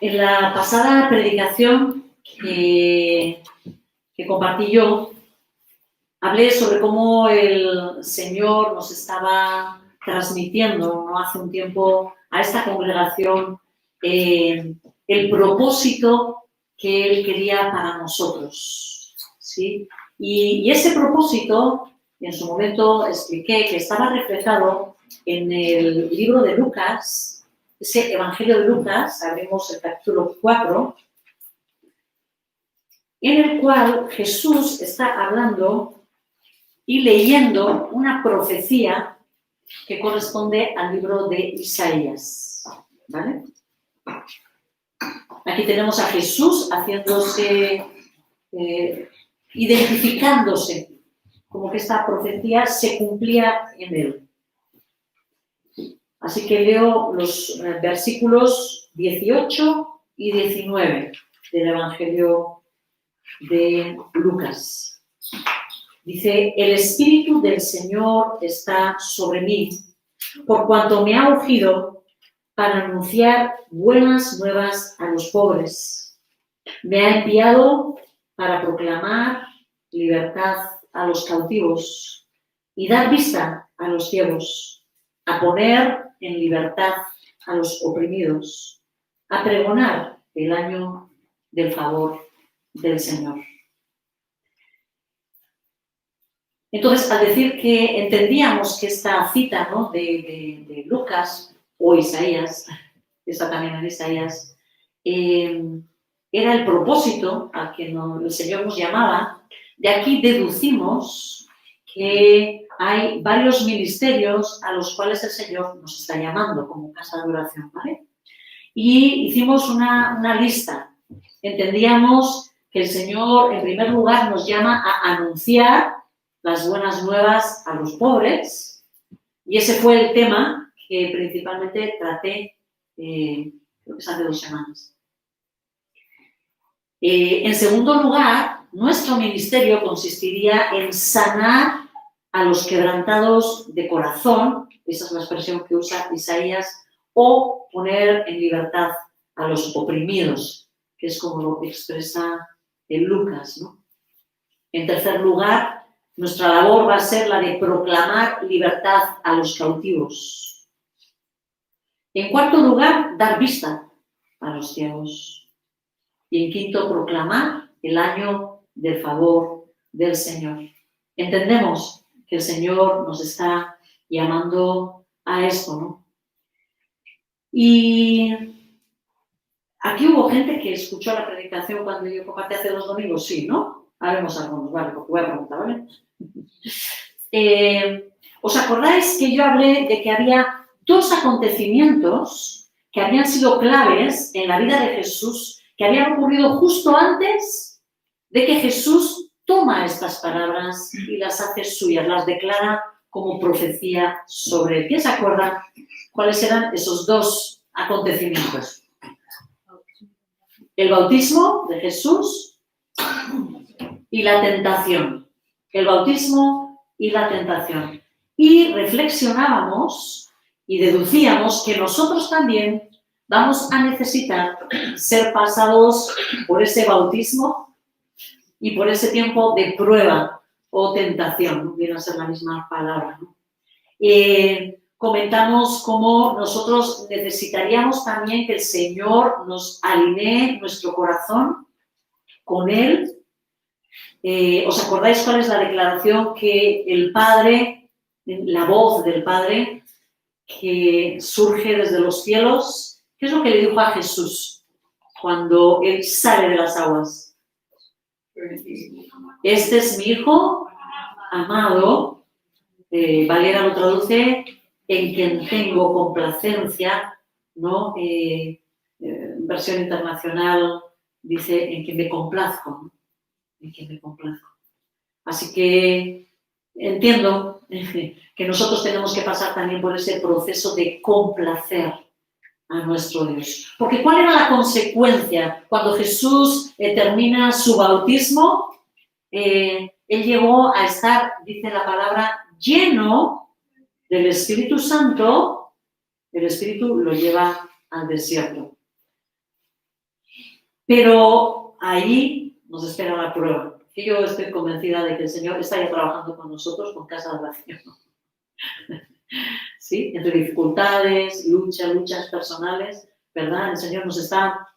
En la pasada predicación que compartí yo, hablé sobre cómo el Señor nos estaba transmitiendo, ¿no?, hace un tiempo a esta congregación el propósito que Él quería para nosotros, ¿sí? Y ese propósito, en su momento expliqué que estaba reflejado en el libro de Lucas, ese Evangelio de Lucas, abrimos el capítulo 4, en el cual Jesús está hablando y leyendo una profecía que corresponde al libro de Isaías, ¿vale? Aquí tenemos a Jesús haciéndose, identificándose, como que esta profecía se cumplía en él. Así que leo los versículos 18 y 19 del Evangelio de Lucas. Dice: el Espíritu del Señor está sobre mí, por cuanto me ha ungido para anunciar buenas nuevas a los pobres. Me ha enviado para proclamar libertad a los cautivos y dar vista a los ciegos, a poner en libertad a los oprimidos, a pregonar el año del favor del Señor. Entonces, al decir que entendíamos que esta cita, ¿no?, de Lucas o Isaías, está también en Isaías, era el propósito al que el Señor nos llamaba, de aquí deducimos que hay varios ministerios a los cuales el Señor nos está llamando como casa de oración, ¿vale? Y hicimos una lista. Entendíamos que el Señor, en primer lugar, nos llama a anunciar las buenas nuevas a los pobres, y ese fue el tema que principalmente traté, creo que es hace 2 semanas. En segundo lugar, nuestro ministerio consistiría en sanar a los quebrantados de corazón, esa es la expresión que usa Isaías, o poner en libertad a los oprimidos, que es como lo expresa en Lucas, ¿no? En tercer lugar, nuestra labor va a ser la de proclamar libertad a los cautivos. En cuarto lugar, dar vista a los ciegos. Y en quinto, proclamar el año del favor del Señor. Entendemos que el Señor nos está llamando a esto, ¿no? Y aquí hubo gente que escuchó la predicación cuando yo compartí hace 2 domingos, sí, ¿no? Haremos algunos, vale, porque voy a preguntar, ¿vale? ¿Os acordáis que yo hablé de que había 2 acontecimientos que habían sido claves en la vida de Jesús, que habían ocurrido justo antes de que Jesús toma estas palabras y las hace suyas, las declara como profecía sobre él? ¿Quién se acuerda cuáles eran esos 2 acontecimientos? El bautismo de Jesús y la tentación. El bautismo y la tentación. Y reflexionábamos y deducíamos que nosotros también vamos a necesitar ser pasados por ese bautismo y por ese tiempo de prueba o tentación, no viene a ser la misma palabra, ¿no? Comentamos cómo nosotros necesitaríamos también que el Señor nos alinee nuestro corazón con Él. ¿Os acordáis cuál es la declaración que el Padre, la voz del Padre que surge desde los cielos? ¿Qué es lo que le dijo a Jesús cuando Él sale de las aguas? Este es mi Hijo amado, Valera lo traduce, en quien tengo complacencia, ¿no? Versión internacional dice en quien me complazco, ¿no? En quien me complazco. Así que entiendo que nosotros tenemos que pasar también por ese proceso de complacer a nuestro Dios. Porque ¿cuál era la consecuencia? Cuando Jesús termina su bautismo, Él llegó a estar, dice la palabra, lleno del Espíritu Santo. El Espíritu lo lleva al desierto. Pero ahí nos espera la prueba. Que yo estoy convencida de que el Señor está ya trabajando con nosotros, con Casa de Oración. ¿Sí? Entre dificultades, luchas personales, ¿verdad? El Señor nos está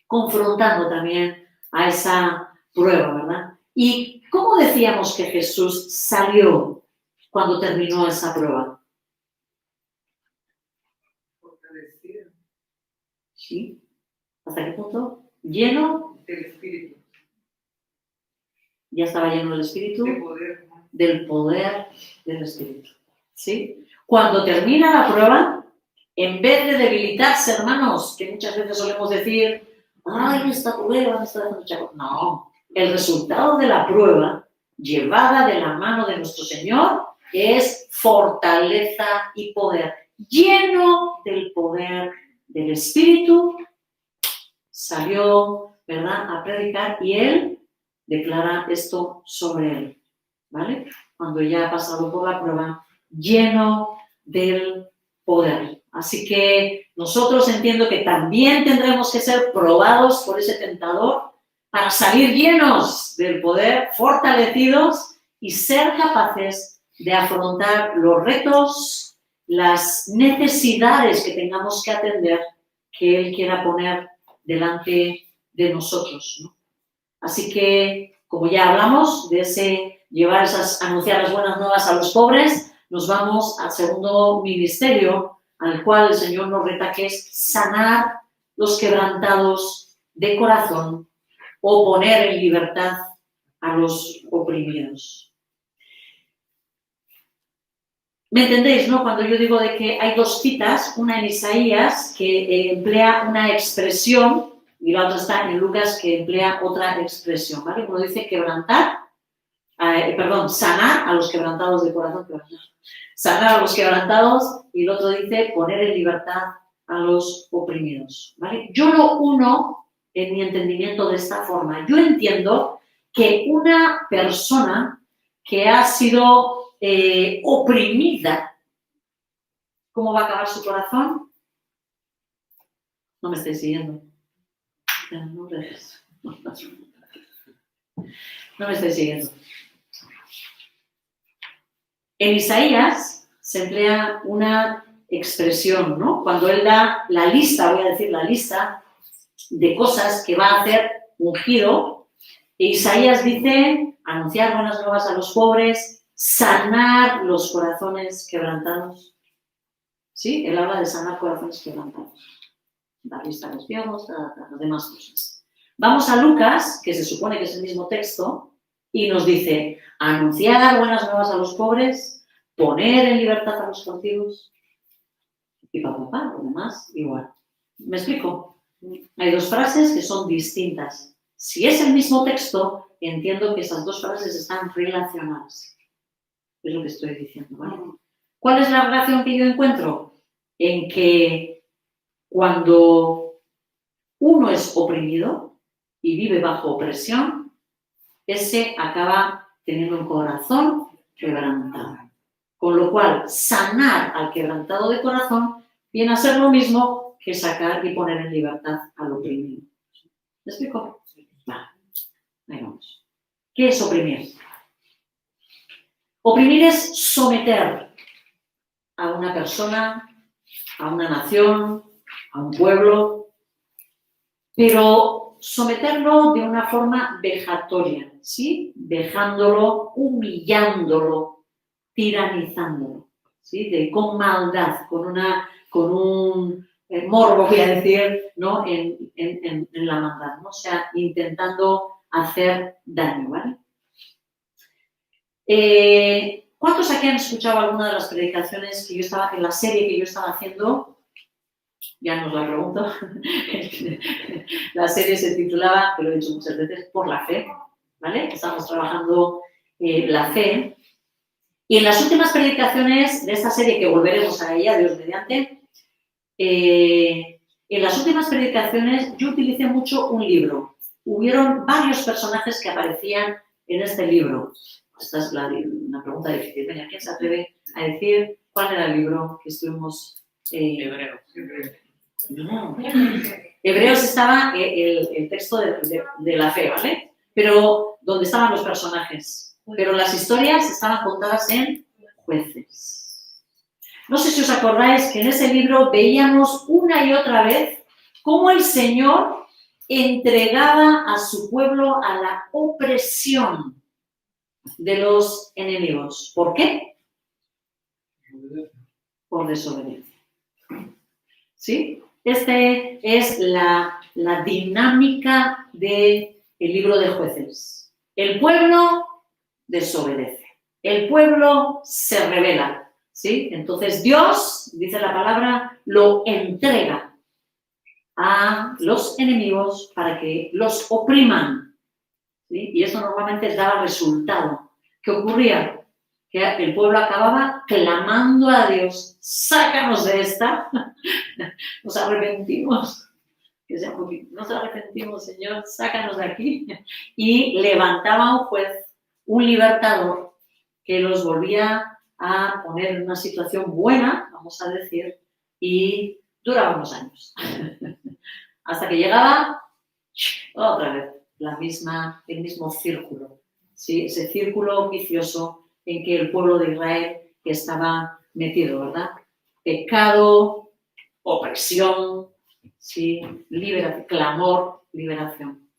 confrontando también a esa prueba, ¿verdad? ¿Y cómo decíamos que Jesús salió cuando terminó esa prueba? Fortalecido. ¿Sí? ¿Hasta qué punto? Lleno Del Espíritu. Ya estaba lleno del Espíritu. De poder. Del poder del Espíritu. ¿Sí? Cuando termina la prueba, en vez de debilitarse, hermanos, que muchas veces solemos decir, ay, esta prueba me está dando chaco. No, el resultado de la prueba, llevada de la mano de nuestro Señor, es fortaleza y poder. Lleno del poder del Espíritu, salió, ¿verdad?, a predicar y Él declara esto sobre Él, ¿vale? Cuando ya ha pasado por la prueba, lleno del poder. Así que nosotros entiendo que también tendremos que ser probados por ese tentador para salir llenos del poder, fortalecidos y ser capaces de afrontar los retos, las necesidades que tengamos que atender, que Él quiera poner delante de nosotros, ¿no? Así que, como ya hablamos de ese anunciar las buenas nuevas a los pobres, nos vamos al segundo ministerio al cual el Señor nos reta, que es sanar los quebrantados de corazón o poner en libertad a los oprimidos. ¿Me entendéis, no? Cuando yo digo de que hay dos citas, una en Isaías que emplea una expresión y la otra está en Lucas que emplea otra expresión, ¿vale? Uno dice sanar a los quebrantados de corazón, sanar a los quebrantados, y el otro dice poner en libertad a los oprimidos, ¿vale? Yo lo uno en mi entendimiento de esta forma. Yo entiendo que una persona que ha sido oprimida, ¿cómo va a acabar su corazón? No me estáis siguiendo. No me estáis siguiendo. En Isaías se emplea una expresión, ¿no? Cuando él da la lista, voy a decir la lista de cosas que va a hacer ungido, Isaías dice anunciar buenas nuevas a los pobres, sanar los corazones quebrantados. ¿Sí? Él habla de sanar corazones quebrantados. Dar vista a los ciegos, las demás cosas. Vamos a Lucas, que se supone que es el mismo texto, y nos dice anunciar buenas nuevas a los pobres, poner en libertad a los cautivos, y lo demás igual. ¿Me explico? Hay dos frases que son distintas. Si es el mismo texto, entiendo que esas dos frases están relacionadas. Es lo que estoy diciendo, ¿vale? ¿Cuál es la relación que yo encuentro? En que cuando uno es oprimido y vive bajo opresión, ese acaba teniendo un corazón quebrantado. Con lo cual, sanar al quebrantado de corazón viene a ser lo mismo que sacar y poner en libertad al oprimido. ¿Me explico? Vale. Ahí vamos. ¿Qué es oprimir? Oprimir es someter a una persona, a una nación, a un pueblo, pero someterlo de una forma vejatoria, ¿sí? Dejándolo, humillándolo, tiranizándolo, ¿sí? Con maldad, con un morbo, voy a decir, ¿no? En la maldad, ¿no? O sea, intentando hacer daño, ¿vale? ¿Cuántos aquí han escuchado alguna de las predicaciones que yo estaba, en la serie que yo estaba haciendo? Ya no os la pregunto. La serie se titulaba, que lo he dicho muchas veces, Por la Fe, ¿vale? Estamos trabajando la fe. Y en las últimas predicaciones de esta serie, que volveremos a ella, Dios mediante, en las últimas predicaciones yo utilicé mucho un libro. Hubieron varios personajes que aparecían en este libro. Esta es una pregunta difícil. Venga, ¿quién se atreve a decir cuál era el libro que estuvimos? Hebreo. No. Hebreos estaba el texto de la fe, ¿vale? Pero donde estaban los personajes. Pero las historias estaban contadas en Jueces. No sé si os acordáis que en ese libro veíamos una y otra vez cómo el Señor entregaba a su pueblo a la opresión de los enemigos. ¿Por qué? Por desobediencia. ¿Sí? Esta es la dinámica del libro de Jueces. El pueblo desobedece. El pueblo se rebela. ¿Sí? Entonces Dios, dice la palabra, lo entrega a los enemigos para que los opriman. ¿Sí? Y eso normalmente daba resultado. ¿Qué ocurría? Que el pueblo acababa clamando a Dios, sácanos de esta, nos arrepentimos, nos arrepentimos, Señor, sácanos de aquí. Y levantaba un juez, un libertador, que los volvía a poner en una situación buena, vamos a decir, y duraba unos años. Hasta que llegaba otra vez el mismo círculo, ¿sí? Ese círculo vicioso en que el pueblo de Israel estaba metido, ¿verdad? Pecado, opresión, ¿sí? Clamor, liberación,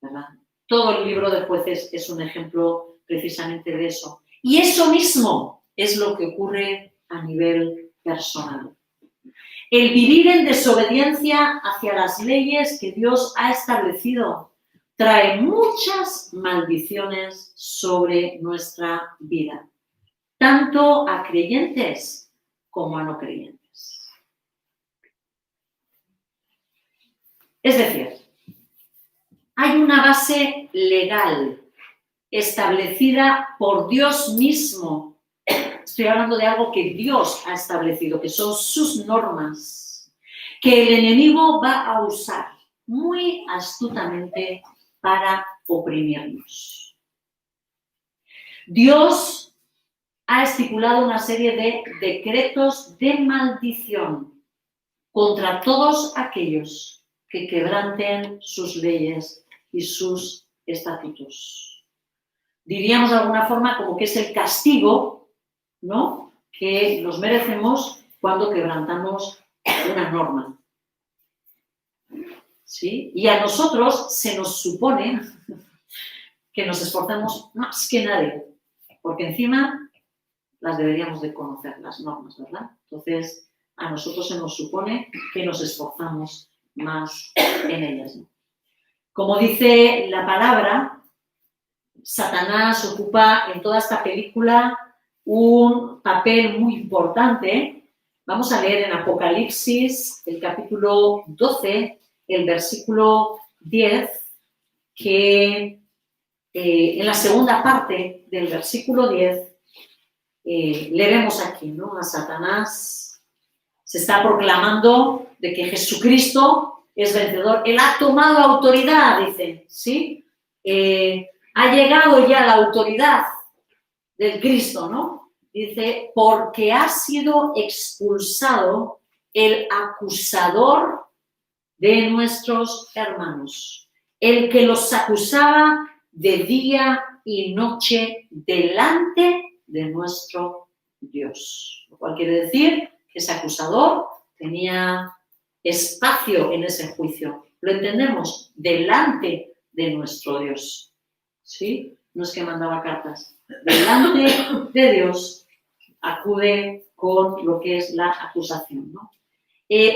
¿verdad? Todo el libro de Jueces es un ejemplo precisamente de eso. Y eso mismo es lo que ocurre a nivel personal. El vivir en desobediencia hacia las leyes que Dios ha establecido trae muchas maldiciones sobre nuestra vida, tanto a creyentes como a no creyentes. Es decir, hay una base legal establecida por Dios mismo. Estoy hablando de algo que Dios ha establecido, que son sus normas, que el enemigo va a usar muy astutamente para oprimirnos. Dios ha estipulado una serie de decretos de maldición contra todos aquellos que quebranten sus leyes y sus estatutos. Diríamos de alguna forma como que es el castigo, ¿no?, que nos merecemos cuando quebrantamos una norma. ¿Sí? Y a nosotros se nos supone que nos esforzamos más que nadie, porque encima las deberíamos de conocer, las normas, ¿verdad? Entonces, a nosotros se nos supone que nos esforzamos más en ellas, ¿no? Como dice la palabra, Satanás ocupa en toda esta película un papel muy importante. Vamos a leer en Apocalipsis, el capítulo 12, el versículo 10, que en la segunda parte del versículo 10 le vemos aquí, ¿no?, a Satanás. Se está proclamando de que Jesucristo es vencedor. Él ha tomado autoridad, dice, ¿sí? Ha llegado ya la autoridad del Cristo, ¿no? Dice, porque ha sido expulsado el acusador de nuestros hermanos, el que los acusaba de día y noche delante de nuestro Dios. Lo cual quiere decir que ese acusador tenía espacio en ese juicio. Lo entendemos, delante de nuestro Dios. ¿Sí? No es que mandaba cartas. Delante de Dios acude con lo que es la acusación, ¿no?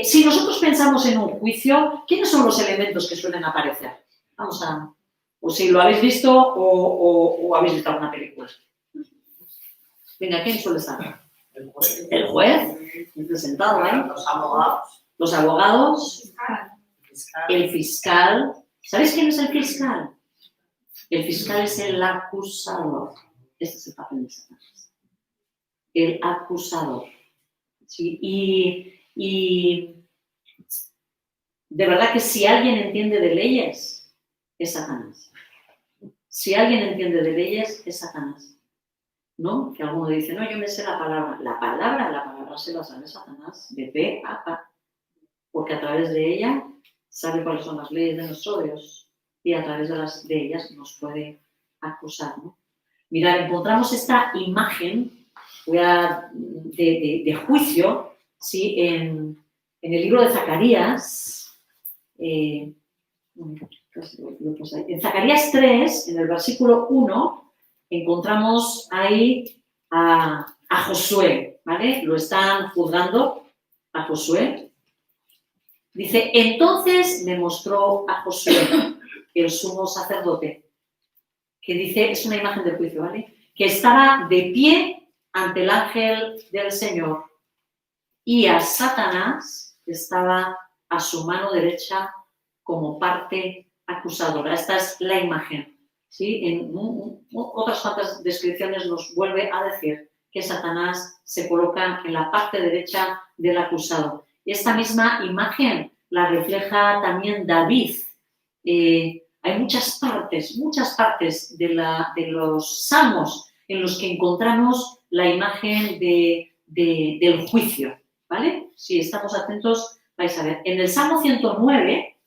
Si nosotros pensamos en un juicio, ¿quiénes son los elementos que suelen aparecer? Vamos a... O si lo habéis visto o habéis visto alguna película. Venga, ¿quién suele estar? El juez, presentado ahí. Los abogados. El fiscal. ¿Sabéis quién es el fiscal? El fiscal es el acusador. Este es el papel de Satanás. El acusador. ¿Sí? Y de verdad que si alguien entiende de leyes, es Satanás. Si alguien entiende de leyes, es Satanás. ¿No? Que alguno dice, no, yo me sé la palabra. La palabra se la sabe Satanás de pe a pa. Porque a través de ella sabe cuáles son las leyes de nuestro Dios y a través de ellas nos puede acusar, ¿no? Mirad, encontramos esta imagen de juicio, ¿sí? En el libro de Zacarías, en Zacarías 3, en el versículo 1, encontramos ahí a Josué, ¿vale? Lo están juzgando a Josué. Dice, entonces me mostró a Josué, el sumo sacerdote, que dice, es una imagen del juicio, ¿vale? Que estaba de pie ante el ángel del Señor y a Satanás estaba a su mano derecha como parte acusadora. Esta es la imagen, ¿sí? En otras cuantas descripciones nos vuelve a decir que Satanás se coloca en la parte derecha del acusado. Esta misma imagen la refleja también David. Hay muchas partes de los salmos en los que encontramos la imagen del juicio, ¿vale? Si estamos atentos, vais a ver. En el Salmo 109,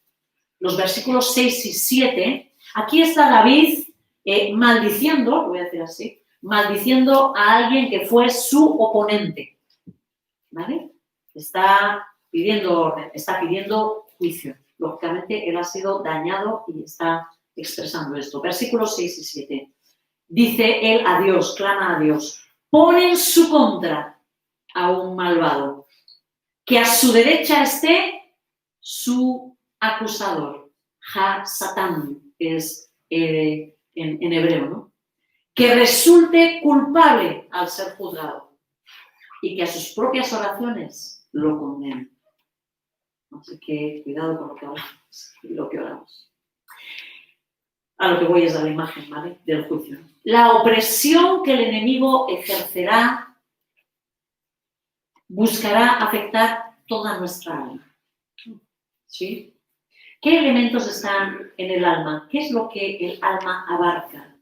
los versículos 6 y 7, aquí está David maldiciendo, lo voy a decir así, maldiciendo a alguien que fue su oponente, ¿vale? Está pidiendo orden, está pidiendo juicio. Lógicamente, él ha sido dañado y está expresando esto. Versículos 6 y 7. Dice él a Dios, clama a Dios, pon en su contra a un malvado, que a su derecha esté su acusador. Ha-Satán es en hebreo, ¿no? Que resulte culpable al ser juzgado y que a sus propias oraciones lo condenen. Así que cuidado con lo que hablamos y lo que oramos. A lo que voy es a la imagen, ¿vale? Del juicio. La opresión que el enemigo ejercerá buscará afectar toda nuestra alma. ¿Sí? ¿Qué elementos están en el alma? ¿Qué es lo que el alma abarca?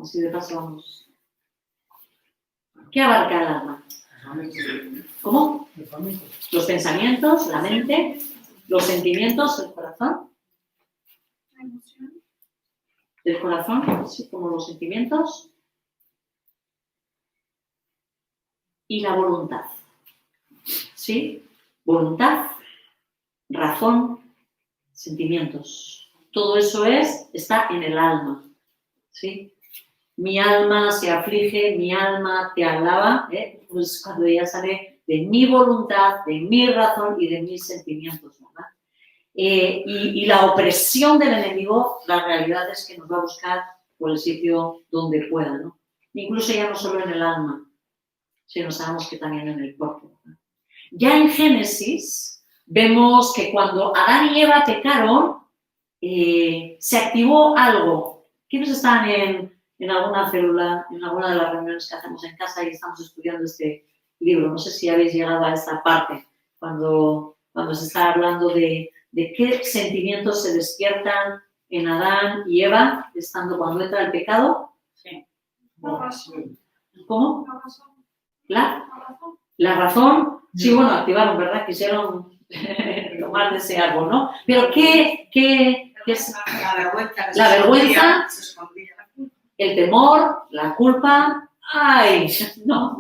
Así de paso vamos. ¿Qué abarca el alma? ¿Cómo? Los pensamientos, la mente, los sentimientos, el corazón. La emoción. El corazón, sí, como los sentimientos. Y la voluntad. ¿Sí? Voluntad, razón, sentimientos. Todo eso está en el alma. ¿Sí? Mi alma se aflige, mi alma te alaba, pues cuando ya sale de mi voluntad, de mi razón y de mis sentimientos, ¿verdad? Y la opresión del enemigo, la realidad es que nos va a buscar por el sitio donde pueda, ¿no? Incluso ya no solo en el alma, sino sabemos que también en el cuerpo, ¿verdad? Ya en Génesis vemos que cuando Adán y Eva pecaron, se activó algo. ¿Quiénes están en alguna célula, en alguna de las reuniones que hacemos en casa y estamos estudiando este libro? No sé si habéis llegado a esta parte, cuando se está hablando de qué sentimientos se despiertan en Adán y Eva cuando entra el pecado. Sí. La razón. ¿Cómo? La razón. La razón. Sí, bueno, activaron, ¿verdad? Quisieron tomar de ese árbol, ¿no? Pero ¿qué es? La vergüenza, el temor, la culpa. ¡Ay! No.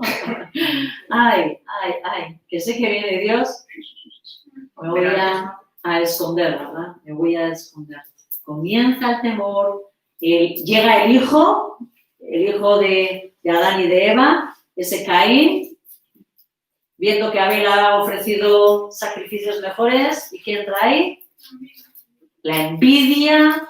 ¡Ay! Que sé que viene Dios. Me voy a esconder, ¿verdad? Me voy a esconder. Comienza el temor. Llega el hijo de Adán y de Eva, ese Caín, viendo que Abel ha ofrecido sacrificios mejores. ¿Y quién trae? La envidia,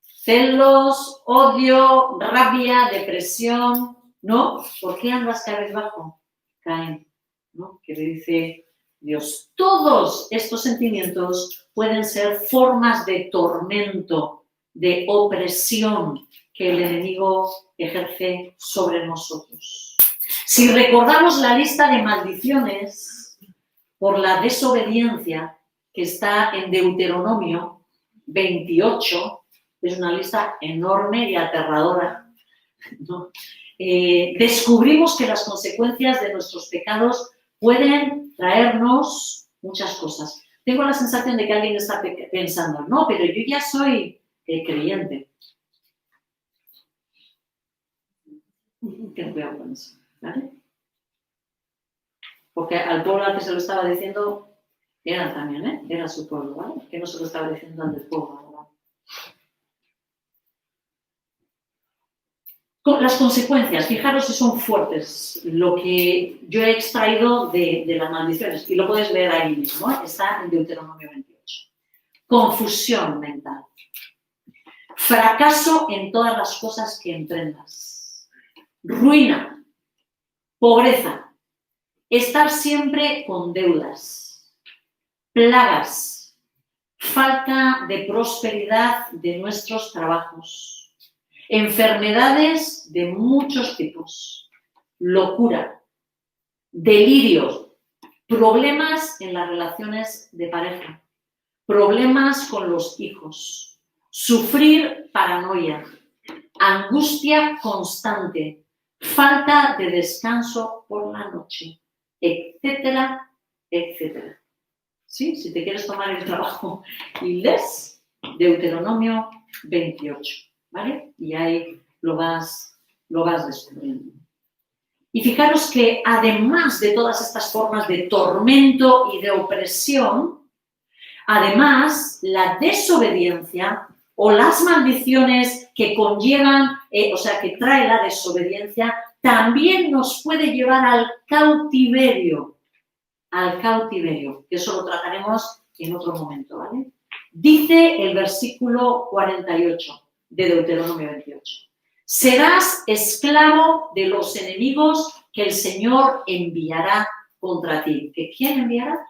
celos, odio, rabia, depresión. ¿No? ¿Por qué andas cabizbajo? Caín, ¿no? Que le dice Dios. Todos estos sentimientos pueden ser formas de tormento, de opresión que el enemigo ejerce sobre nosotros. Si recordamos la lista de maldiciones por la desobediencia que está en Deuteronomio 28, es una lista enorme y aterradora, ¿no? Descubrimos que las consecuencias de nuestros pecados pueden traernos muchas cosas. tengo la sensación de que alguien está pensando, no, pero yo ya soy creyente. Ten cuidado con eso, ¿vale? Porque al pueblo al que se lo estaba diciendo, era también, ¿eh? Era su pueblo, ¿vale? Que no se lo estaba diciendo al del pueblo, ¿verdad? Las consecuencias, fijaros si son fuertes, lo que yo he extraído de las maldiciones, y lo puedes ver ahí mismo, ¿eh? Está en Deuteronomio 28. Confusión mental. Fracaso en todas las cosas que emprendas. Ruina. Pobreza. Estar siempre con deudas. Plagas. Falta de prosperidad de nuestros trabajos. Enfermedades de muchos tipos, locura, delirios, problemas en las relaciones de pareja, problemas con los hijos, sufrir paranoia, angustia constante, falta de descanso por la noche, etcétera, etcétera. ¿Sí? Si te quieres tomar el trabajo y lees Deuteronomio 28. ¿Vale? Y ahí lo vas descubriendo. Y fijaros que además de todas estas formas de tormento y de opresión, además la desobediencia o las maldiciones que conllevan, que trae la desobediencia, también nos puede llevar al cautiverio, que eso lo trataremos en otro momento, ¿vale? Dice el versículo 48. De Deuteronomio 28. Serás esclavo de los enemigos que el Señor enviará contra ti. ¿Que quién enviará?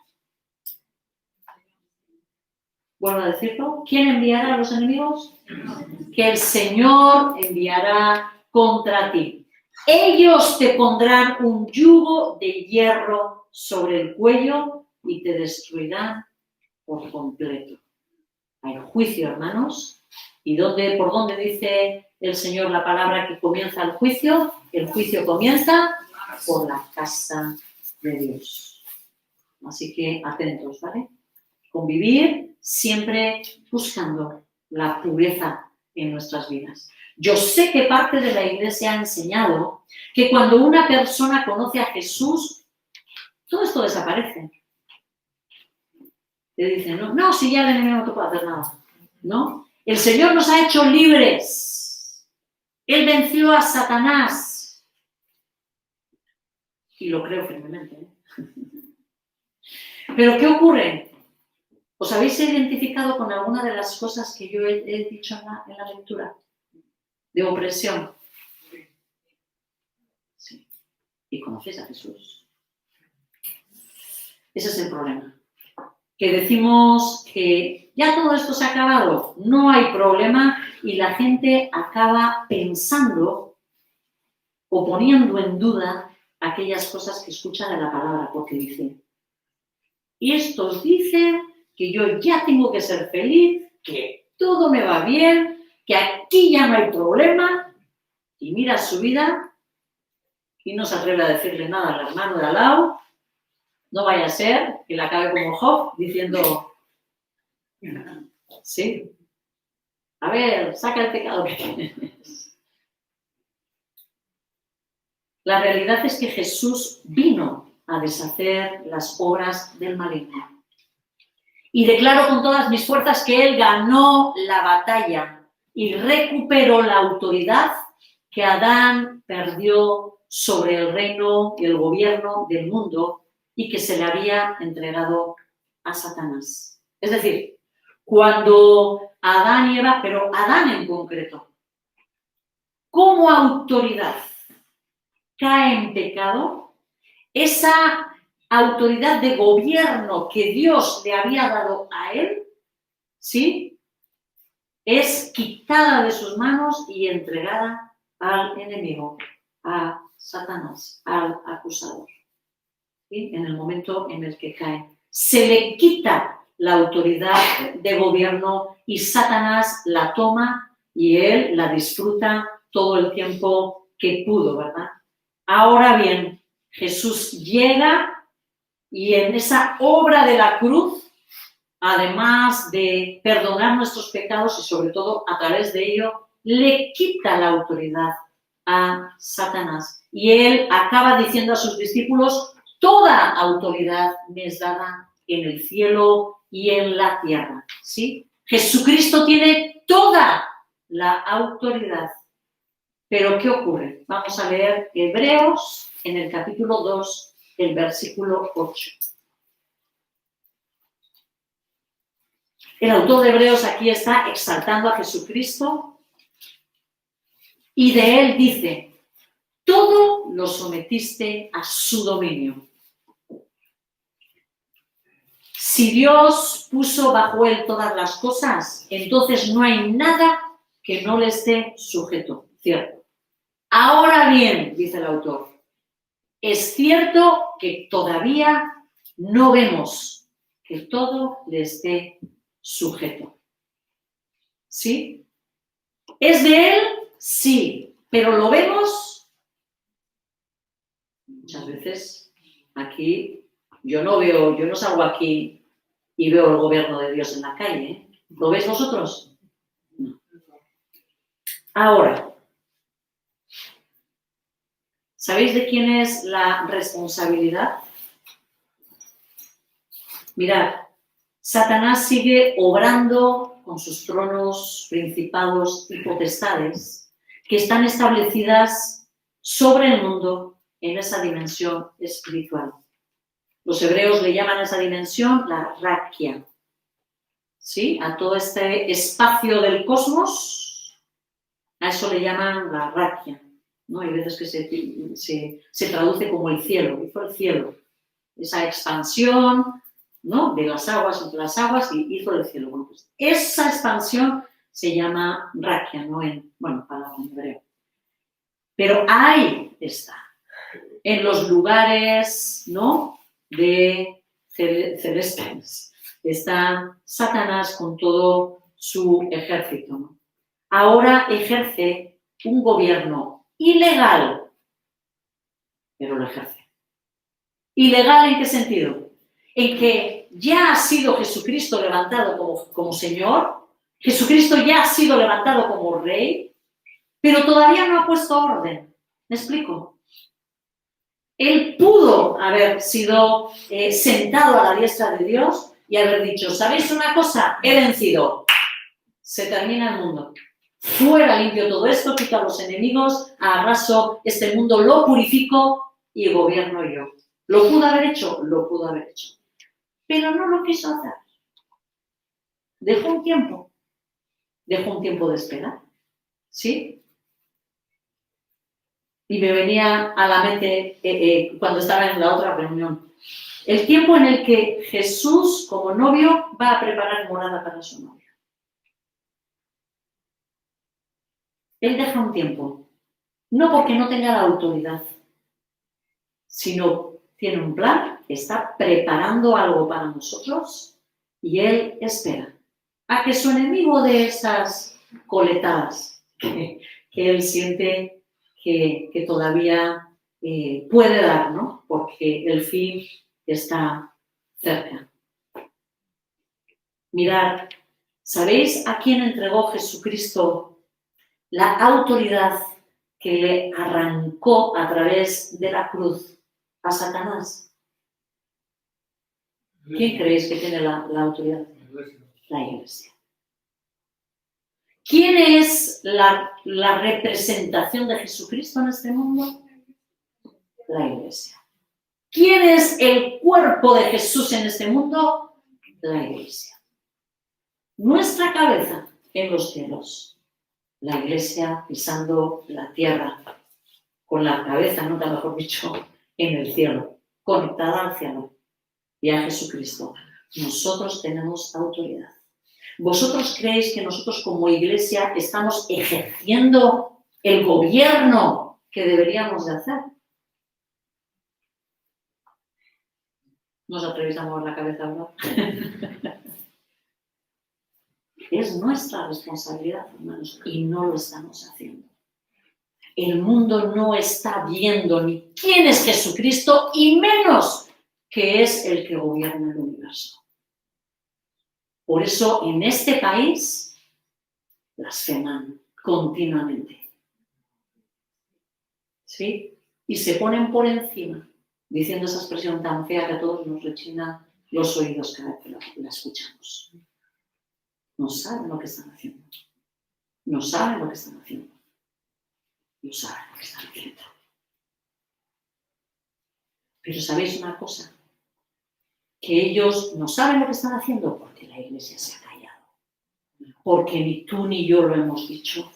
Vuelvo a decirlo. ¿Quién enviará a los enemigos? Que el Señor enviará contra ti. Ellos te pondrán un yugo de hierro sobre el cuello y te destruirán por completo. Hay juicio, hermanos. ¿Y por dónde dice el Señor la palabra que comienza el juicio? El juicio comienza por la casa de Dios. Así que atentos, ¿vale? Convivir siempre buscando la pureza en nuestras vidas. Yo sé que parte de la Iglesia ha enseñado que cuando una persona conoce a Jesús, todo esto desaparece. Te dicen, no, si ya el enemigo no te puede hacer nada. ¿No? El Señor nos ha hecho libres. Él venció a Satanás. Y lo creo firmemente. Pero ¿qué ocurre? ¿Os habéis identificado con alguna de las cosas que yo he dicho en la lectura? De opresión. Sí. Y conocéis a Jesús. Ese es el problema. Que decimos que ya todo esto se ha acabado, no hay problema, y la gente acaba pensando o poniendo en duda aquellas cosas que escucha de la palabra, porque dice, y estos dicen que yo ya tengo que ser feliz, que todo me va bien, que aquí ya no hay problema, y mira su vida y no se atreve a decirle nada al hermano de al lado. No vaya a ser que la acabe como Job diciendo, sí, a ver, saca el pecado que tienes. La realidad es que Jesús vino a deshacer las obras del maligno. Y declaro con todas mis fuerzas que Él ganó la batalla y recuperó la autoridad que Adán perdió sobre el reino y el gobierno del mundo y que se le había entregado a Satanás. Es decir, cuando Adán y Eva, pero Adán en concreto, como autoridad cae en pecado, esa autoridad de gobierno que Dios le había dado a él, ¿sí?, es quitada de sus manos y entregada al enemigo, a Satanás, al acusador. ¿Sí? En el momento en el que cae, se le quita la autoridad de gobierno y Satanás la toma y él la disfruta todo el tiempo que pudo, ¿verdad? Ahora bien, Jesús llega y en esa obra de la cruz además de perdonar nuestros pecados y sobre todo a través de ello, le quita la autoridad a Satanás. Y él acaba diciendo a sus discípulos, toda autoridad me es dada en el cielo y en la tierra. ¿Sí? Jesucristo tiene toda la autoridad. Pero ¿qué ocurre? Vamos a leer Hebreos en el capítulo 2, el versículo 8. El autor de Hebreos aquí está exaltando a Jesucristo y de él dice, todo lo sometiste a su dominio. Si Dios puso bajo él todas las cosas, entonces no hay nada que no le esté sujeto, ¿cierto? Ahora bien, dice el autor, es cierto que todavía no vemos que todo le esté sujeto. ¿Sí? ¿Es de él? Sí. ¿Pero lo vemos? Muchas veces aquí yo no salgo aquí y veo el gobierno de Dios en la calle. ¿Eh? ¿Lo veis vosotros? No. Ahora, ¿sabéis de quién es la responsabilidad? Mirad, Satanás sigue obrando con sus tronos, principados y potestades que están establecidas sobre el mundo en esa dimensión espiritual. Los hebreos le llaman a esa dimensión la raquia. ¿Sí? A todo este espacio del cosmos, a eso le llaman la raquia. ¿No? Hay veces que se traduce como el cielo, hizo el cielo. Esa expansión, ¿no? De las aguas entre las aguas y hizo el cielo. Bueno, pues esa expansión se llama raquia, ¿no? Palabra en hebreo. Pero ahí está, en los lugares, ¿no? De celestes. Está Satanás con todo su ejército, ¿no? Ahora ejerce un gobierno ilegal, pero lo ejerce. ¿Ilegal en qué sentido? En que ya ha sido Jesucristo levantado como Señor, Jesucristo ya ha sido levantado como Rey, pero todavía no ha puesto orden. ¿Me explico? Él pudo haber sido sentado a la diestra de Dios y haber dicho, ¿sabéis una cosa? He vencido. Se termina el mundo. Fuera limpio todo esto, quito a los enemigos, arraso este mundo, lo purifico y gobierno yo. ¿Lo pudo haber hecho? Lo pudo haber hecho. Pero no lo quiso hacer. Dejó un tiempo de espera. ¿Sí? Y me venía a la mente cuando estaba en la otra reunión, el tiempo en el que Jesús, como novio, va a preparar morada para su novia. Él deja un tiempo, no porque no tenga la autoridad, sino tiene un plan, está preparando algo para nosotros y él espera a que su enemigo dé esas coletadas que él siente que todavía puede dar, ¿no? Porque el fin está cerca. Mirad, ¿sabéis a quién entregó Jesucristo la autoridad que le arrancó a través de la cruz a Satanás? ¿Quién creéis que tiene la autoridad? La Iglesia. ¿Quién es la representación de Jesucristo en este mundo? La Iglesia. ¿Quién es el cuerpo de Jesús en este mundo? La Iglesia. Nuestra cabeza en los cielos. La Iglesia pisando la tierra, con la cabeza, nunca mejor dicho, en el cielo, conectada al cielo y a Jesucristo. Nosotros tenemos autoridad. ¿Vosotros creéis que nosotros como Iglesia estamos ejerciendo el gobierno que deberíamos de hacer? ¿No os atrevéis a mover la cabeza ahora? Es nuestra responsabilidad, hermanos, y no lo estamos haciendo. El mundo no está viendo ni quién es Jesucristo y menos que es el que gobierna el universo. Por eso en este país blasfeman continuamente. ¿Sí? Y se ponen por encima, diciendo esa expresión tan fea que a todos nos rechina los oídos cada vez que la escuchamos. No saben lo que están haciendo. No saben lo que están haciendo. No saben lo que están haciendo. Pero ¿sabéis una cosa? Que ellos no saben lo que están haciendo porque la Iglesia se ha callado. Porque ni tú ni yo lo hemos dicho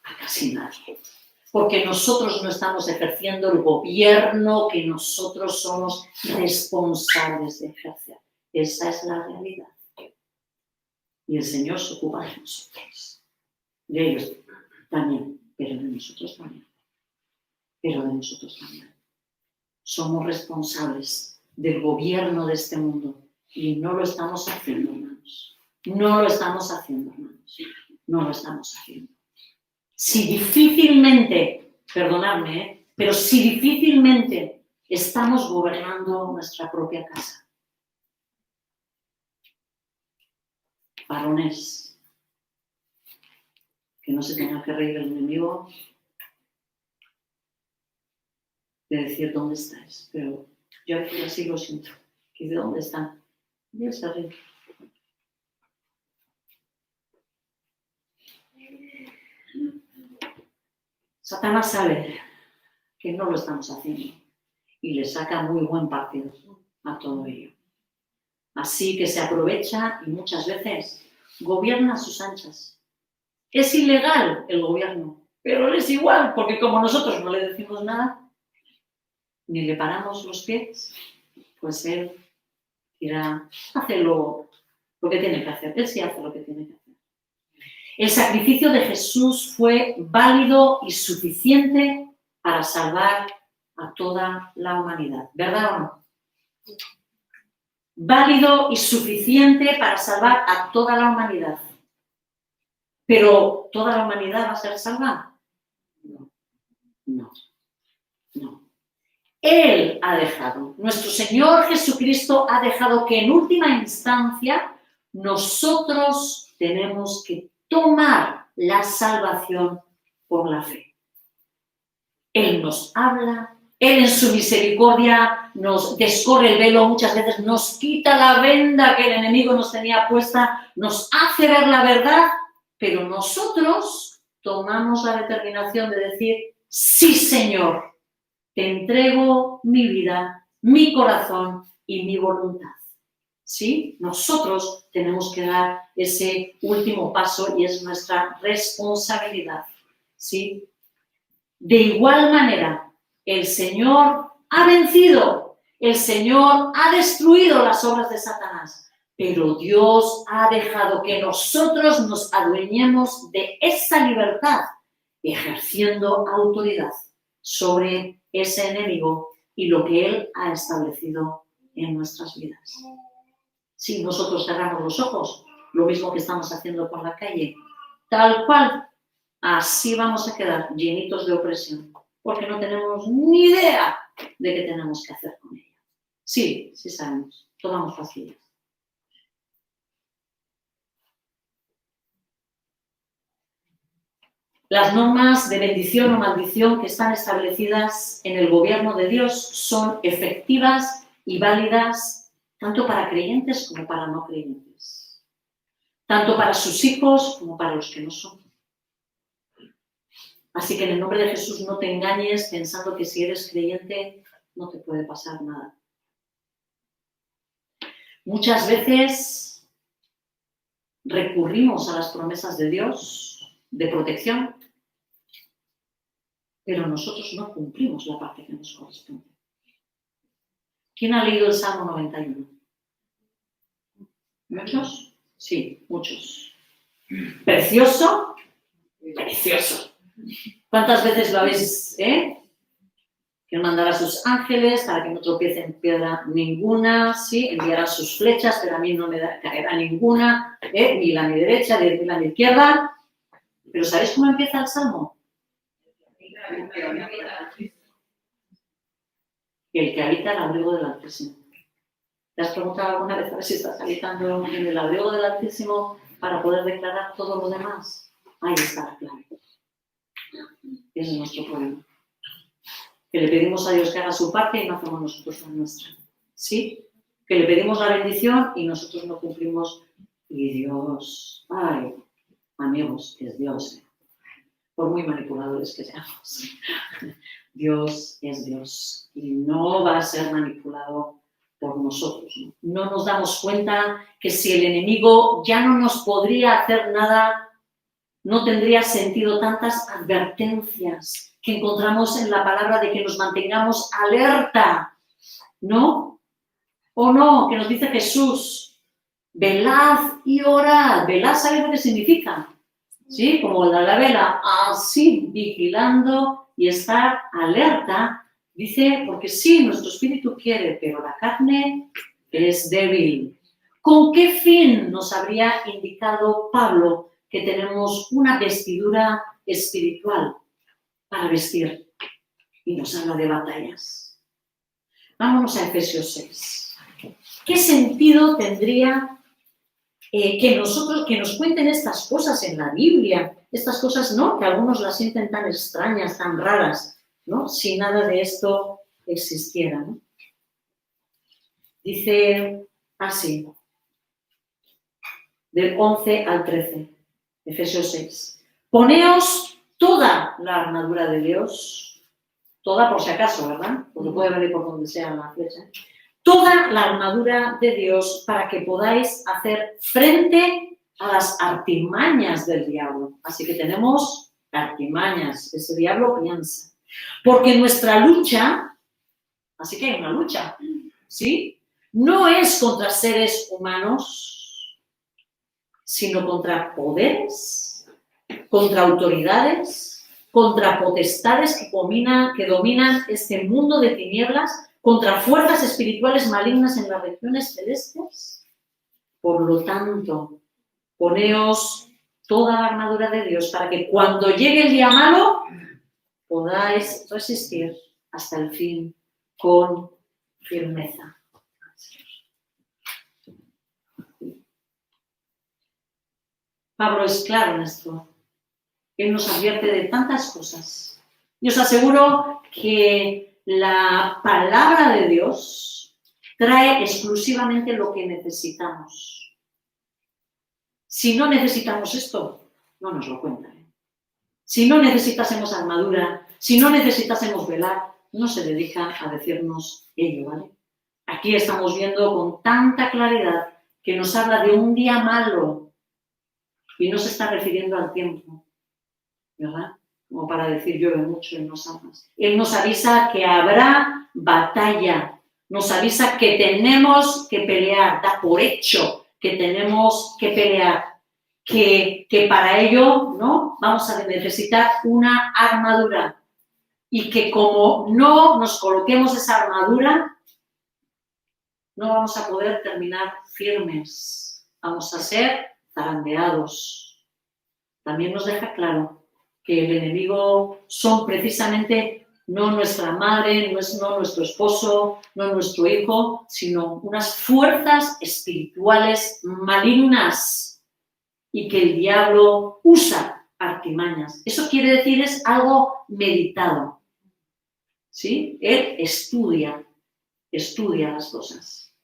a casi nadie. Porque nosotros no estamos ejerciendo el gobierno que nosotros somos responsables de ejercer. Esa es la realidad. Y el Señor se ocupa de nosotros. De ellos también, pero de nosotros también. Pero de nosotros también. Somos responsables del gobierno de este mundo y no lo estamos haciendo, hermanos. No lo estamos haciendo, hermanos. No lo estamos haciendo. Si difícilmente, perdonadme, pero si difícilmente estamos gobernando nuestra propia casa. Varones, que no se tenga que reír el enemigo de decir dónde estáis, pero yo aquí así lo siento. Que de dónde están. Dios se ríe. Satanás sabe que no lo estamos haciendo y le saca muy buen partido a todo ello. Así que se aprovecha y muchas veces gobierna a sus anchas. Es ilegal el gobierno, pero le es igual, porque como nosotros no le decimos nada, ni le paramos los pies, pues él hace lo que tiene que hacer. Él sí hace lo que tiene que hacer. El sacrificio de Jesús fue válido y suficiente para salvar a toda la humanidad. ¿Verdad o no? Válido y suficiente para salvar a toda la humanidad. ¿Pero toda la humanidad va a ser salvada? No. Él ha dejado, nuestro Señor Jesucristo ha dejado que en última instancia nosotros tenemos que tomar la salvación por la fe. Él nos habla, Él en su misericordia nos descorre el velo, muchas veces nos quita la venda que el enemigo nos tenía puesta, nos hace ver la verdad, pero nosotros tomamos la determinación de decir, sí, Señor, te entrego mi vida, mi corazón y mi voluntad. ¿Sí? Nosotros tenemos que dar ese último paso y es nuestra responsabilidad. ¿Sí? De igual manera, el Señor ha vencido, el Señor ha destruido las obras de Satanás, pero Dios ha dejado que nosotros nos adueñemos de esa libertad, ejerciendo autoridad sobre ese enemigo y lo que él ha establecido en nuestras vidas. Si nosotros cerramos los ojos, lo mismo que estamos haciendo por la calle, tal cual, así vamos a quedar llenitos de opresión, porque no tenemos ni idea de qué tenemos que hacer con ella. Sí sabemos, tomamos pastillas. Las normas de bendición o maldición que están establecidas en el gobierno de Dios son efectivas y válidas tanto para creyentes como para no creyentes. Tanto para sus hijos como para los que no son. Así que en el nombre de Jesús no te engañes pensando que si eres creyente no te puede pasar nada. Muchas veces recurrimos a las promesas de Dios de protección, pero nosotros no cumplimos la parte que nos corresponde. ¿Quién ha leído el Salmo 91? ¿Muchos? Sí, muchos. ¿Precioso? Precioso. ¿Cuántas veces lo habéis, que mandará a sus ángeles para que no tropiece en piedra ninguna, ¿sí? Enviará sus flechas, pero a mí no me caerá ninguna, ni la mi derecha, ni la mi izquierda. Pero ¿sabéis cómo empieza el Salmo? El que habita el abrigo del Altísimo. ¿Te has preguntado alguna vez a ver si estás habitando en el abrigo del Altísimo para poder declarar todo lo demás? Ahí está la clave. Ese es nuestro problema. Que le pedimos a Dios que haga su parte y no hacemos nosotros la nuestra. ¿Sí? Que le pedimos la bendición y nosotros no cumplimos. Y Dios, ay, amigos, es Dios. Por muy manipuladores que seamos. Dios es Dios y no va a ser manipulado por nosotros. No nos damos cuenta que si el enemigo ya no nos podría hacer nada, no tendría sentido tantas advertencias que encontramos en la palabra de que nos mantengamos alerta, ¿no? ¿O no? Que nos dice Jesús, velad y orad. Velad, ¿sabéis lo que significa? ¿Sí? Como la vela, así, vigilando y estar alerta. Dice, porque sí, nuestro espíritu quiere, pero la carne es débil. ¿Con qué fin nos habría indicado Pablo que tenemos una vestidura espiritual para vestir? Y nos habla de batallas. Vámonos a Efesios 6. ¿Qué sentido tendría que nos cuenten estas cosas en la Biblia? Estas cosas, ¿no? Que algunos las sienten tan extrañas, tan raras, ¿no? Si nada de esto existiera, ¿no? Dice así, del 11 al 13, Efesios 6. Poneos toda la armadura de Dios, toda por si acaso, ¿verdad? Porque puede venir por donde sea la flecha. Toda la armadura de Dios para que podáis hacer frente a las artimañas del diablo. Así que tenemos artimañas, ese diablo piensa. Porque nuestra lucha, así que hay una lucha, ¿sí? No es contra seres humanos, sino contra poderes, contra autoridades, contra potestades que dominan este mundo de tinieblas, contra fuerzas espirituales malignas en las regiones celestes. Por lo tanto, poneos toda la armadura de Dios para que cuando llegue el día malo podáis resistir hasta el fin con firmeza. Pablo es claro en esto. Él nos advierte de tantas cosas. Y os aseguro que la palabra de Dios trae exclusivamente lo que necesitamos. Si no necesitamos esto, no nos lo cuentan. Si no necesitásemos armadura, si no necesitásemos velar, no se dedica a decirnos ello, ¿vale? Aquí estamos viendo con tanta claridad que nos habla de un día malo y no se está refiriendo al tiempo, ¿verdad? Como para decir llueve mucho y no salgas. Él nos avisa que habrá batalla, nos avisa que tenemos que pelear, da por hecho que tenemos que pelear, que para ello, ¿no? Vamos a necesitar una armadura y que como no nos coloquemos esa armadura, no vamos a poder terminar firmes, vamos a ser zarandeados. También nos deja claro que el enemigo son precisamente no nuestra madre, no nuestro esposo, no nuestro hijo, sino unas fuerzas espirituales malignas y que el diablo usa artimañas. Eso quiere decir es algo meditado, ¿sí? Él estudia las cosas.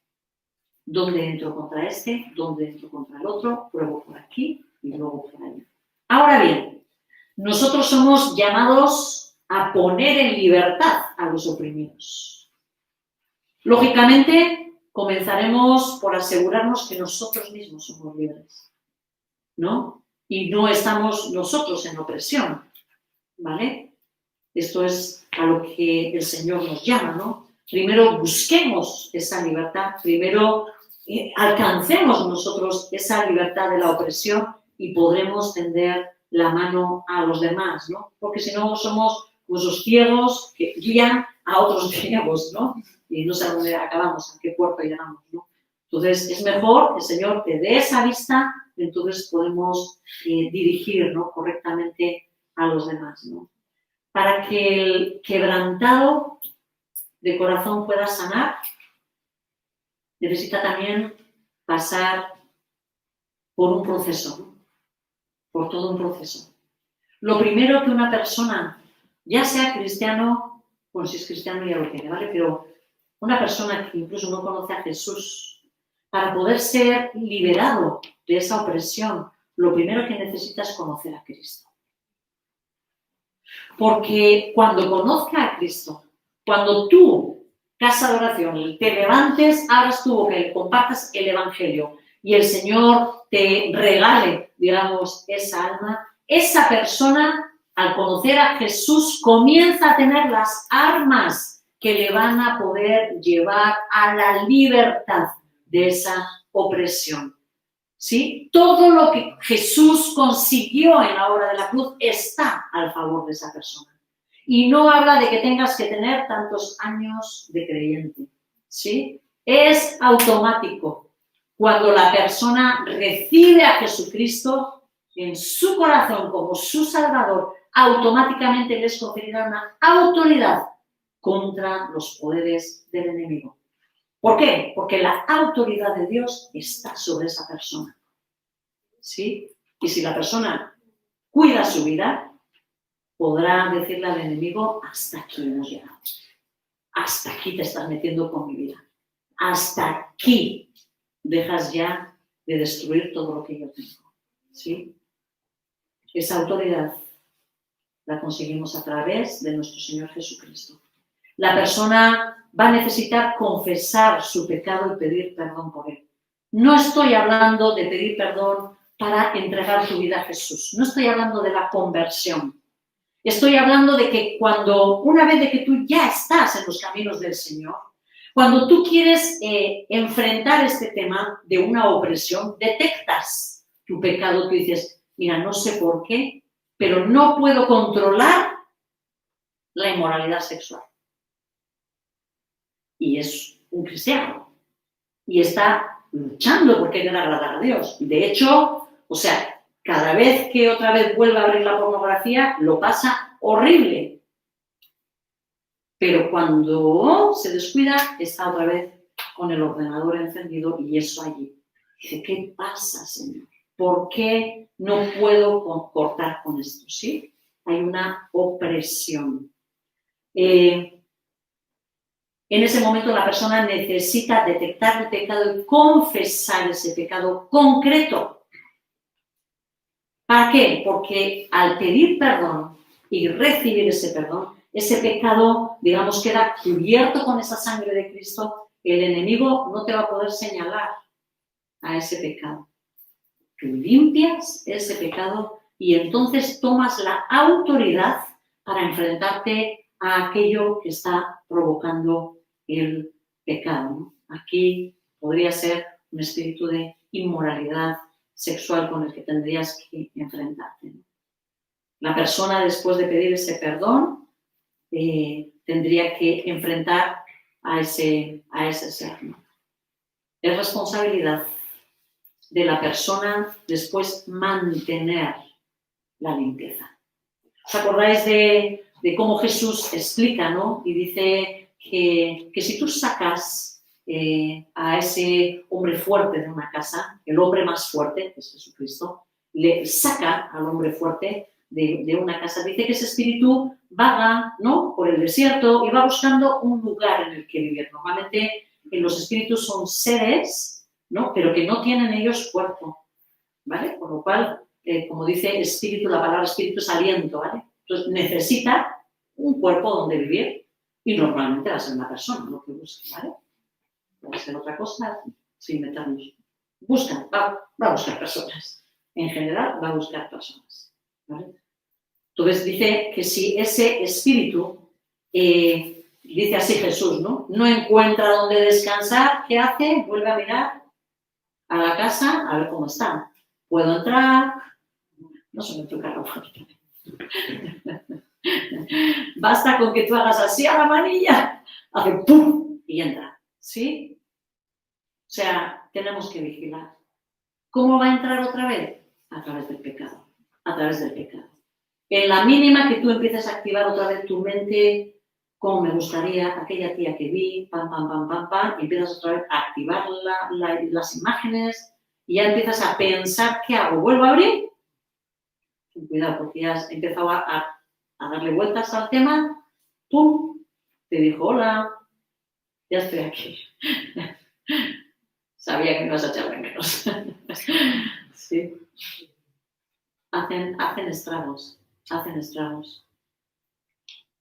¿Dónde entro contra este? ¿Dónde entro contra el otro? Pruebo por aquí y luego por allá. Ahora bien, nosotros somos llamados a poner en libertad a los oprimidos. Lógicamente, comenzaremos por asegurarnos que nosotros mismos somos libres, ¿no? Y no estamos nosotros en opresión, ¿vale? Esto es a lo que el Señor nos llama, ¿no? Primero busquemos esa libertad, primero alcancemos nosotros esa libertad de la opresión y podremos tender la mano a los demás, ¿no? Porque si no somos pues, los ciegos que guían a otros ciegos, ¿no? Y no sé a dónde acabamos, a qué puerto llegamos, ¿no? Entonces es mejor que el Señor te dé esa vista y entonces podemos dirigir, ¿no? Correctamente a los demás, ¿no? Para que el quebrantado de corazón pueda sanar, necesita también pasar por un proceso, ¿no? Por todo un proceso. Lo primero que una persona, ya sea cristiano, bueno, si es cristiano ya lo tiene, ¿vale? Pero una persona que incluso no conoce a Jesús, para poder ser liberado de esa opresión, lo primero que necesita es conocer a Cristo. Porque cuando conozca a Cristo, cuando tú, casa de oración, te levantes, abras tu boca y compartas el Evangelio y el Señor te regale, digamos, esa alma, esa persona, al conocer a Jesús, comienza a tener las armas que le van a poder llevar a la libertad de esa opresión. ¿Sí? Todo lo que Jesús consiguió en la hora de la cruz está al favor de esa persona. Y no habla de que tengas que tener tantos años de creyente. ¿Sí? Es automático. Cuando la persona recibe a Jesucristo en su corazón como su Salvador, automáticamente les conferirá una autoridad contra los poderes del enemigo. ¿Por qué? Porque la autoridad de Dios está sobre esa persona. ¿Sí? Y si la persona cuida su vida, podrá decirle al enemigo, hasta aquí hemos llegado. Hasta aquí te estás metiendo con mi vida. Hasta aquí dejas ya de destruir todo lo que yo tengo. ¿Sí? Esa autoridad la conseguimos a través de nuestro Señor Jesucristo. La persona va a necesitar confesar su pecado y pedir perdón por él. No estoy hablando de pedir perdón para entregar tu vida a Jesús. No estoy hablando de la conversión. Estoy hablando de que una vez de que tú ya estás en los caminos del Señor, cuando tú quieres enfrentar este tema de una opresión, detectas tu pecado, tú dices, mira, no sé por qué, pero no puedo controlar la inmoralidad sexual. Y es un cristiano. Y está luchando por querer agradar a Dios. De hecho, o sea, cada vez que otra vez vuelve a abrir la pornografía, lo pasa horrible. Pero cuando se descuida, está otra vez con el ordenador encendido y eso allí. Dice, ¿qué pasa, Señor? ¿Por qué no puedo cortar con esto? ¿Sí? Hay una opresión. En ese momento la persona necesita detectar el pecado y confesar ese pecado concreto. ¿Para qué? Porque al pedir perdón y recibir ese perdón, ese pecado, digamos, queda cubierto con esa sangre de Cristo, el enemigo no te va a poder señalar a ese pecado. Tú limpias ese pecado y entonces tomas la autoridad para enfrentarte a aquello que está provocando el pecado, ¿no? Aquí podría ser un espíritu de inmoralidad sexual con el que tendrías que enfrentarte, ¿no? La persona, después de pedir ese perdón, tendría que enfrentar a ese ser, ¿no? Es responsabilidad de la persona después mantener la limpieza. ¿Os acordáis de cómo Jesús explica, ¿no? Y dice que si tú sacas a ese hombre fuerte de una casa, el hombre más fuerte, que es Jesucristo, le saca al hombre fuerte de una casa, dice que ese espíritu vaga, ¿no?, por el desierto y va buscando un lugar en el que vivir. Normalmente los espíritus son seres, ¿no?, pero que no tienen ellos cuerpo, ¿vale? Por lo cual, como dice espíritu, la palabra espíritu es aliento, ¿vale? Entonces necesita un cuerpo donde vivir y normalmente va a ser una persona lo que busque, ¿vale? Puede ser otra cosa sin meternos. Va a buscar personas. En general va a buscar personas, ¿vale? Entonces dice que si ese espíritu, dice así Jesús, ¿no?, no encuentra dónde descansar, ¿qué hace? Vuelve a mirar a la casa a ver cómo está. ¿Puedo entrar? No se me toca la puerta. Basta con que tú hagas así a la manilla, hace ¡pum! Y entra, ¿sí? O sea, tenemos que vigilar. ¿Cómo va a entrar otra vez? A través del pecado, a través del pecado. En la mínima que tú empieces a activar otra vez tu mente cómo me gustaría aquella tía que vi, pam, pam, pam, pam, pam, y empiezas otra vez a activar las imágenes y ya empiezas a pensar, ¿qué hago? ¿Vuelvo a abrir? Cuidado, porque ya has empezado a darle vueltas al tema, ¡pum! Te dijo, hola, ya estoy aquí. Sabía que me ibas a echar de menos. Sí. Hacen estragos, hacen estragos.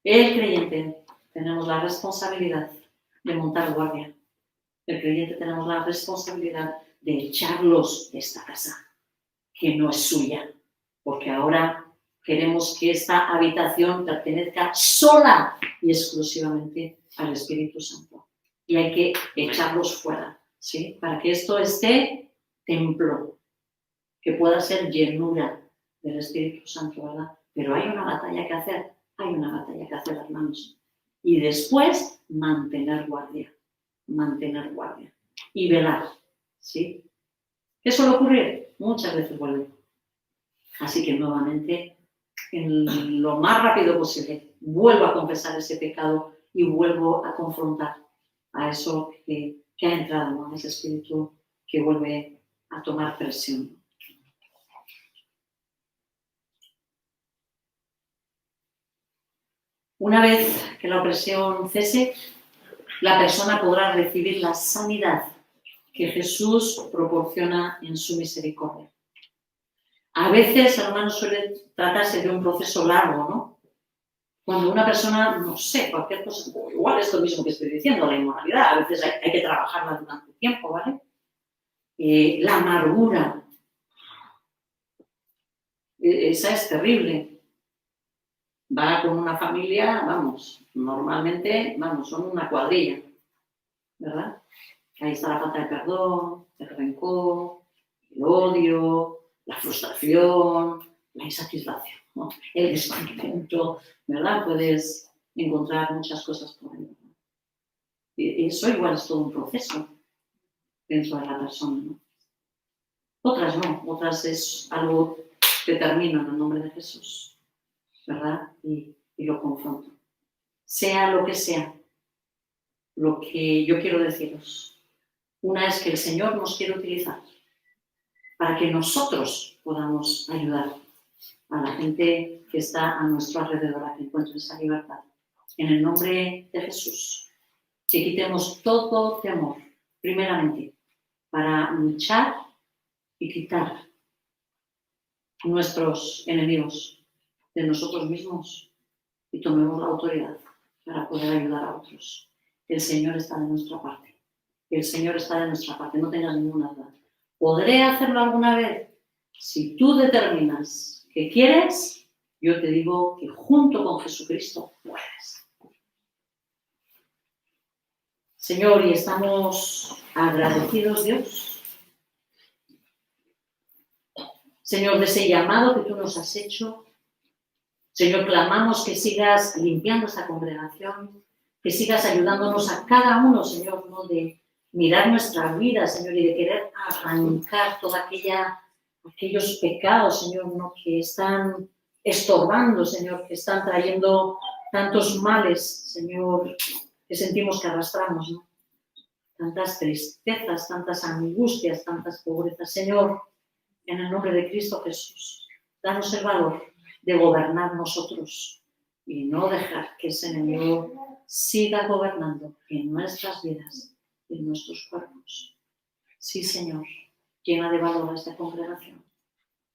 El creyente tenemos la responsabilidad de montar guardia. El creyente tenemos la responsabilidad de echarlos de esta casa, que no es suya, porque ahora queremos que esta habitación pertenezca sola y exclusivamente al Espíritu Santo. Y hay que echarlos fuera, ¿sí? Para que esto esté templo, que pueda ser llenura del Espíritu Santo, ¿verdad? Pero hay una batalla que hacer, hermanos. Y después, mantener guardia y velar, ¿sí? ¿Qué suele ocurrir? Muchas veces vuelve. Así que nuevamente, en lo más rápido posible, vuelvo a confesar ese pecado y vuelvo a confrontar a eso que ha entrado, ¿no? Ese espíritu que vuelve a tomar presión. Una vez que la opresión cese, la persona podrá recibir la sanidad que Jesús proporciona en su misericordia. A veces, hermanos, suele tratarse de un proceso largo, ¿no? Cuando una persona, no sé, cualquier cosa, igual es lo mismo que estoy diciendo, la inmoralidad, a veces hay que trabajarla durante tiempo, ¿vale? La amargura, esa es terrible. Va con una familia, vamos, normalmente, vamos, son una cuadrilla, ¿verdad? Ahí está la falta de perdón, el rencor, el odio, la frustración, la insatisfacción, ¿no? El descontento, ¿verdad? Puedes encontrar muchas cosas por ahí. Y eso igual es todo un proceso dentro de la persona, ¿no? Otras no, otras es algo que termina en el nombre de Jesús, ¿verdad? Y lo confronto. Sea lo que sea, lo que yo quiero deciros. Una es que el Señor nos quiere utilizar para que nosotros podamos ayudar a la gente que está a nuestro alrededor a que encuentre esa libertad. En el nombre de Jesús, que quitemos todo temor, primeramente, para luchar y quitar nuestros enemigos de nosotros mismos y tomemos la autoridad para poder ayudar a otros. El Señor está de nuestra parte. El Señor está de nuestra parte, no tengas ninguna duda. ¿Podré hacerlo alguna vez? Si tú determinas que quieres, yo te digo que junto con Jesucristo puedes. Señor, y estamos agradecidos, Dios. Señor, de ese llamado que tú nos has hecho. Señor, clamamos que sigas limpiando esta congregación, que sigas ayudándonos a cada uno, Señor, ¿no? De mirar nuestra vida, Señor, y de querer arrancar todos aquellos pecados, Señor, ¿no? Que están estorbando, Señor, que están trayendo tantos males, Señor, que sentimos que arrastramos, ¿no? Tantas tristezas, tantas angustias, tantas pobrezas. Señor, en el nombre de Cristo Jesús, danos el valor de gobernar nosotros y no dejar que ese enemigo siga gobernando en nuestras vidas, en nuestros cuerpos. Sí, Señor, llena de valor a esta congregación.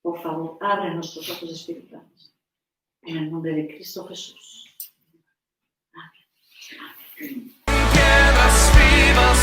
Por favor, abre nuestros ojos espirituales. En el nombre de Cristo Jesús. Amén. Amén.